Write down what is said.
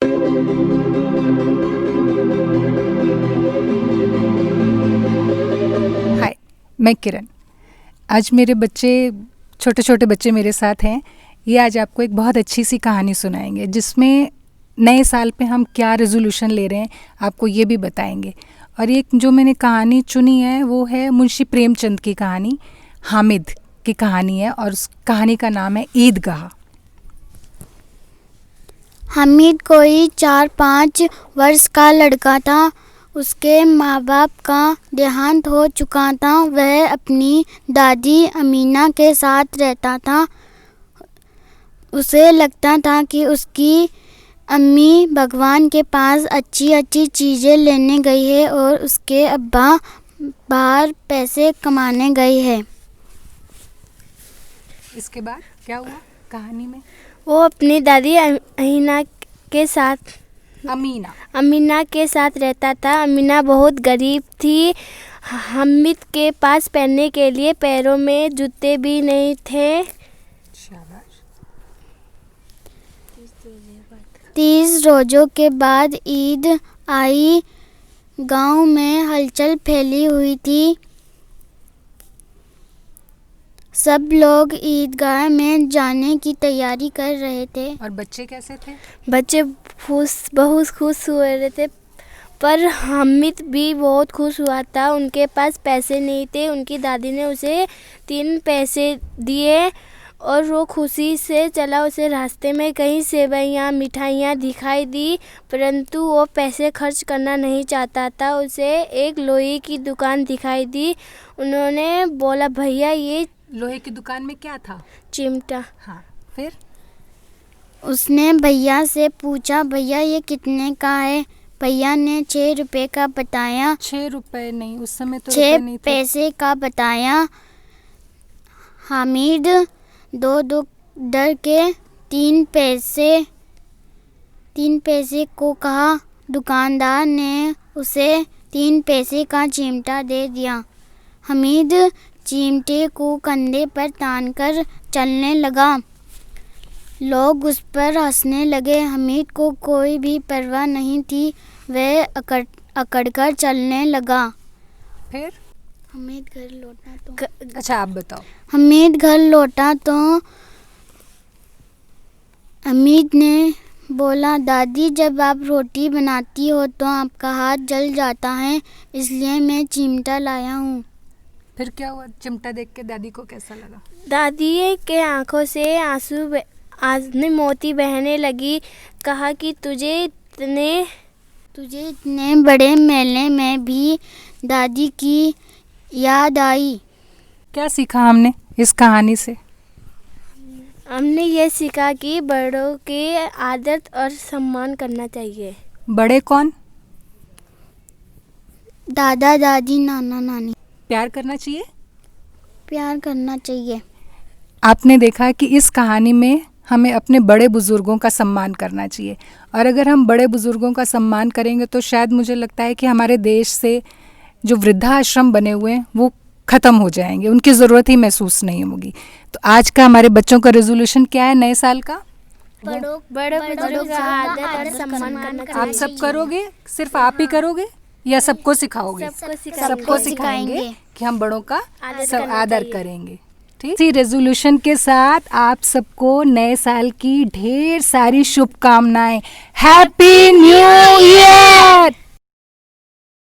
हाय, मैं किरण। आज मेरे बच्चे, छोटे छोटे बच्चे मेरे साथ हैं। ये आज आपको एक बहुत अच्छी सी कहानी सुनाएंगे जिसमें नए साल पे हम क्या रेजोल्यूशन ले रहे हैं आपको ये भी बताएंगे। और ये जो मैंने कहानी चुनी है वो है मुंशी प्रेमचंद की कहानी, हामिद की कहानी है, और उस कहानी का नाम है ईदगाह। हामिद कोई 4-5 वर्ष का लड़का था। उसके माँ बाप का देहांत हो चुका था। वह अपनी दादी अमीना के साथ रहता था। उसे लगता था कि उसकी अम्मी भगवान के पास अच्छी अच्छी चीज़ें लेने गई है और उसके अब्बा बाहर पैसे कमाने गए हैं। इसके बाद क्या हुआ कहानी में? वो अपनी दादी अमीना के साथ रहता था। अमीना बहुत गरीब थी। हामिद के पास पहनने के लिए पैरों में जूते भी नहीं थे। 30 रोज़ों के बाद ईद आई। गांव में हलचल फैली हुई थी। सब लोग ईदगाह में जाने की तैयारी कर रहे थे। और बच्चे कैसे थे? बच्चे बहुत खुश हुए रहे थे, पर हामिद भी बहुत खुश हुआ था। उनके पास पैसे नहीं थे। उनकी दादी ने उसे 3 पैसे दिए और वो खुशी से चला। उसे रास्ते में कई सेवइयाँ मिठाइयाँ दिखाई दी, परंतु वो पैसे खर्च करना नहीं चाहता था। उसे एक लोहे की दुकान दिखाई दी। उन्होंने बोला, भैया ये लोहे की दुकान में क्या था? चिमटा। हाँ, फिर उसने भैया से पूछा, भैया ये कितने का है? भैया ने 6 रुपए का बताया। 6 रुपए नहीं, उस समय तो 6 रुपए नहीं थे। पैसे का बताया। हामिद दो डर के 3 पैसे को कहा। दुकानदार ने उसे 3 पैसे का चिमटा दे दिया। हामिद चिमटे को कंधे पर तानकर चलने लगा। लोग उस पर हंसने लगे। हामिद को कोई भी परवाह नहीं थी। वह अकड़कर चलने लगा। फिर हामिद घर लौटा तो अच्छा, आप बताओ। हामिद घर लौटा तो हामिद ने बोला, दादी जब आप रोटी बनाती हो तो आपका हाथ जल जाता है, इसलिए मैं चिमटा लाया हूँ। फिर क्या हुआ? चिमटा देख के दादी को कैसा लगा? दादी के आंखों से मोती बहने लगी। कहा कि तुझे इतने बड़े मेले में भी दादी की याद आई। क्या सीखा हमने इस कहानी से? हमने ये सीखा कि बड़ों के आदर और सम्मान करना चाहिए। बड़े कौन? दादा दादी, नाना नानी। प्यार करना चाहिए। प्यार करना चाहिए। आपने देखा कि इस कहानी में हमें अपने बड़े बुज़ुर्गों का सम्मान करना चाहिए, और अगर हम बड़े बुज़ुर्गों का सम्मान करेंगे तो शायद मुझे लगता है कि हमारे देश से जो वृद्धाश्रम बने हुए हैं वो ख़त्म हो जाएंगे, उनकी ज़रूरत ही महसूस नहीं होगी। तो आज का हमारे बच्चों का रेजोल्यूशन क्या है नए साल का? बड़े बुजुर्गों का आदर और सम्मान करना चाहिए। आप सब करोगे? सिर्फ आप ही करोगे या सबको सिखाओगे? सबको सिखाएंगे कि हम बड़ों का सब आदर करेंगे। ठीक, इसी रेजोल्यूशन के साथ आप सबको नए साल की ढेर सारी शुभकामनाएं। Happy new year.